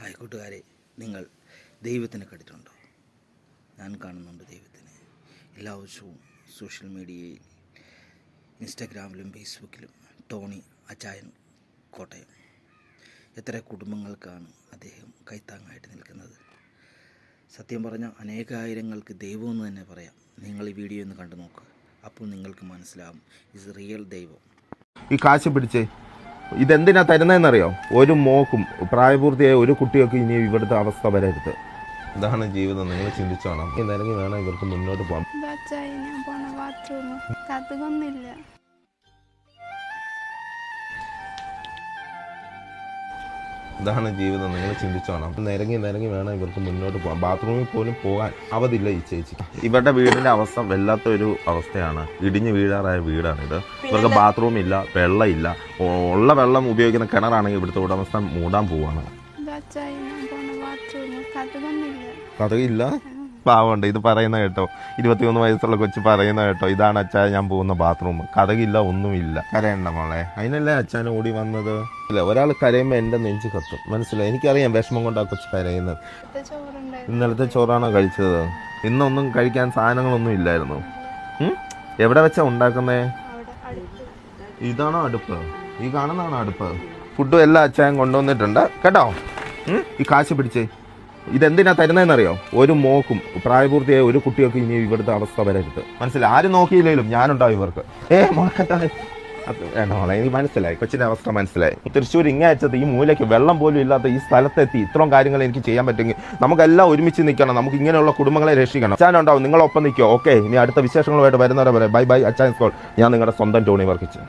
Hi കൂട്ടുകാരെ, നിങ്ങൾ ദൈവത്തിനെ കണ്ടിട്ടുണ്ടോ? ഞാൻ കാണുന്നുണ്ട് ദൈവത്തിനെ. എല്ലാ ദിവസവും സോഷ്യൽ മീഡിയയിൽ ഇൻസ്റ്റാഗ്രാമിലും ഫേസ്ബുക്കിലും ടോണി അച്ചായൻ കോട്ടയം. എത്ര കുടുംബങ്ങൾക്കാണ് അദ്ദേഹം കൈത്താങ്ങായിട്ട് നിൽക്കുന്നത്. സത്യം പറഞ്ഞാൽ അനേകായിരങ്ങൾക്ക് ദൈവമെന്ന് തന്നെ പറയാം. നിങ്ങൾ ഈ വീഡിയോ ഒന്ന് കണ്ടു നോക്കുക, അപ്പോൾ നിങ്ങൾക്ക് മനസ്സിലാവും ഇസ് റിയൽ ദൈവം. ഈ കാശ് പിടിച്ചേ ഇതെന്തിനാ തരുന്നതെന്നറിയോ? ഒരു മോക്കും പ്രായപൂർത്തിയായ ഒരു കുട്ടിയൊക്കെ ഇനി ഇവിടുത്തെ അവസ്ഥ വരരുത്. ഇതാണ് ജീവിതം. നിങ്ങൾ ചിന്തിച്ചോണം. ഇന്നിറങ്ങി വേണം ഇവർക്ക് മുന്നോട്ട് പോകാം. ഇതാണ് ജീവിതം. നിങ്ങൾ ചിന്തിച്ചോണം. നിരങ്ങി വേണം ഇവർക്ക് മുന്നോട്ട് പോകാം. ബാത്റൂമിൽ പോലും പോകാൻ അവധില്ല ഈ ചേച്ചിക്ക്. ഇവരുടെ വീടിന്റെ അവസ്ഥ വല്ലാത്തൊരു അവസ്ഥയാണ്. ഇടിഞ്ഞു വീഴാറായ വീടാണിത്. ഇവർക്ക് ബാത്റൂം ഇല്ല, വെള്ളമില്ല. ഉള്ള വെള്ളം ഉപയോഗിക്കുന്ന കിണറാണെങ്കിൽ ഇവിടുത്തെ ഉടമസ്ഥൻ മൂടാൻ പോവാണ്. കഥയില്ല. പാവമുണ്ട്. ഇത് പറയുന്ന കേട്ടോ, 21 വയസ്സുള്ള കൊച്ചു പറയുന്ന കേട്ടോ, ഇതാണ് അച്ഛാ ഞാൻ പോകുന്ന ബാത്റൂം. കഥകില്ല, ഒന്നുമില്ല. കരയണ്ട മോളെ. അതിനല്ലേ അച്ഛൻ ഓടി വന്നത്. ഇല്ല, ഒരാൾ കരയുമ്പോൾ എൻ്റെ നെഞ്ച് കത്തും. മനസ്സിലായി? എനിക്കറിയാം വിഷമം കൊണ്ട് ആ കൊച്ചു കരയുന്നത്. ഇന്നലത്തെ ചോറാണോ കഴിച്ചത്? ഇന്നൊന്നും കഴിക്കാൻ സാധനങ്ങളൊന്നും ഇല്ലായിരുന്നു. എവിടെ വെച്ചാ ഉണ്ടാക്കുന്നേ? ഇതാണോ അടുപ്പ്? ഈ കാണുന്നതാണോ അടുപ്പ്? ഫുഡും എല്ലാം അച്ഛൻ കൊണ്ടുവന്നിട്ടുണ്ട് കേട്ടോ. ഈ കാശ് പിടിച്ചേ ഇതെന്തിനാ തരുന്നതെന്നറിയോ? ഒരു മോക്കും പ്രായപൂർത്തിയായ ഒരു കുട്ടിയൊക്കെ ഇനി ഇവിടുത്തെ അവസ്ഥ വരരുത്. മനസ്സിലായി? ആരും നോക്കിയില്ലെങ്കിലും ഞാനുണ്ടാവും ഇവർക്ക്. മോളെ വേണ്ട മോളെ, എനിക്ക് മനസ്സിലായി, കൊച്ചിന്റെ അവസ്ഥ മനസ്സിലായി. തൃശ്ശൂർ ഇങ്ങേ അയച്ചത് ഈ മൂലയ്ക്ക് വെള്ളം പോലും ഇല്ലാത്ത ഈ സ്ഥലത്തെത്തി ഇത്രയും കാര്യങ്ങൾ എനിക്ക് ചെയ്യാൻ പറ്റുമെങ്കിൽ നമുക്കെല്ലാം ഒരുമിച്ച് നിൽക്കണം. നമുക്ക് ഇങ്ങനെയുള്ള കുടുംബങ്ങളെ രക്ഷിക്കണം. അച്ഛനുണ്ടാവും, നിങ്ങളൊപ്പം നിൽക്കുക. ഓക്കെ, ഇനി അടുത്ത വിശേഷങ്ങളുമായിട്ട് വരുന്നവരെ ബൈ ബൈ. അച്ഛൻ സ്കോൾ. ഞാൻ നിങ്ങളുടെ സ്വന്തം ടോണി വർക്കിച്ച്.